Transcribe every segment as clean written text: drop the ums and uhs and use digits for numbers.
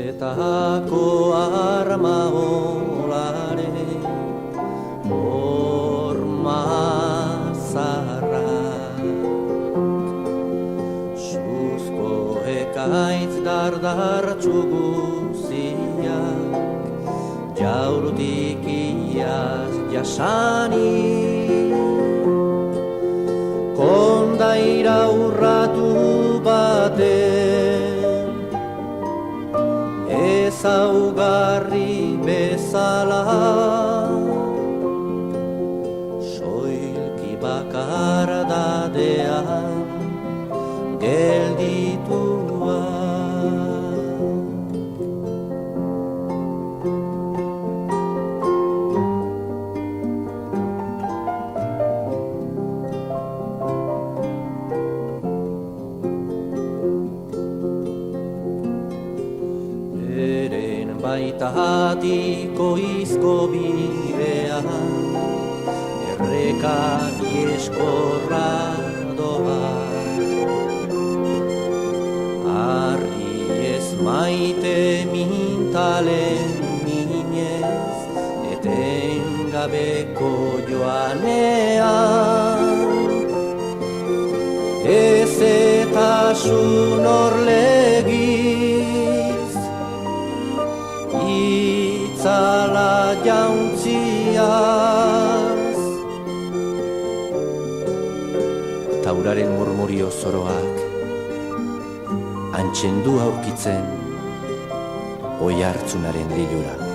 Etako arma olare horma zarrak Suzko ekaitz dardartxu guziak Jaurutik iaz jasanik Kondaira urratu baten ezaugarri bezala soilki bakardadean gelditua Baita hatiko izko bidean Erreka ieskorra doa Arri ez maite mintalen minez Etengabeko joanean Ezetasun orlegiz Itzala jauntziaz Tauraren murmurio zoroak Antxendu aurkitzen Oihartzunaren lilura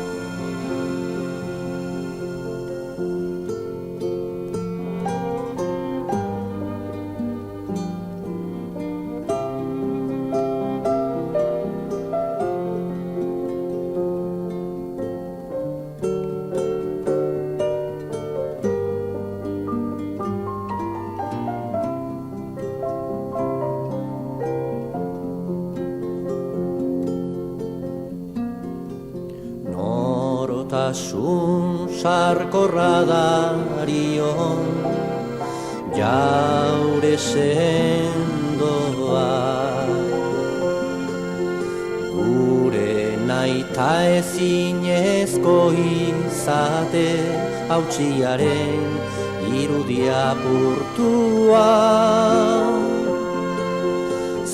Norotasun sarkorra darion jaure sendoa Gure naita ezinezko izate hautsiaren irudia purtua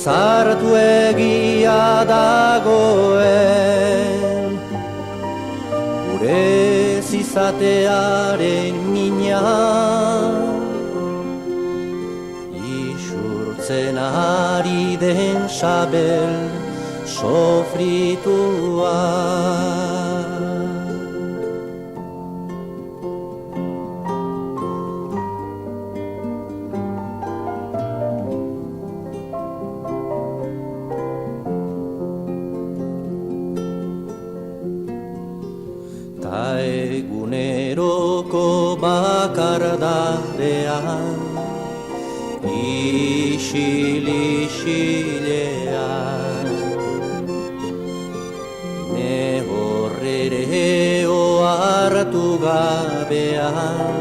Zartu egia dagoen Gurez izatearen mina Isurtzen ari den sabel sofritua Ta eguneroko bakardadean Isil-isilean Ne horrere ohartu gabean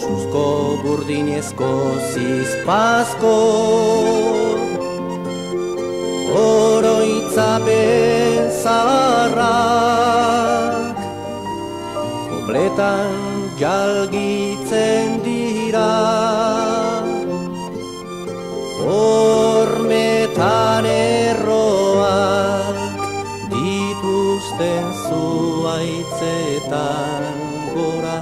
Suzko burdinezko zizpazko Oroitzapen zaharrak Kobletan jalgitzen dira Hormetan erroak dituzten zuaitzetan gora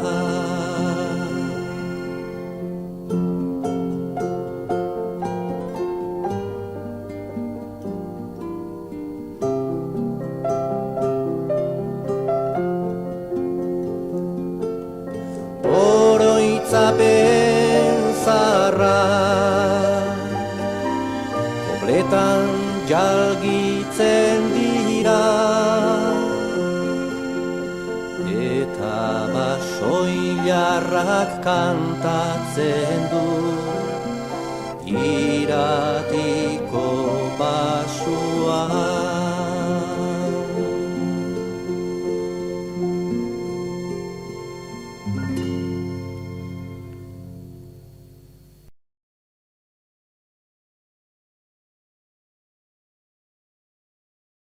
Oroitzapen zaharrak Kobletan jalgitzen dira Eta basoilarrak kantatzen du Iratiko basua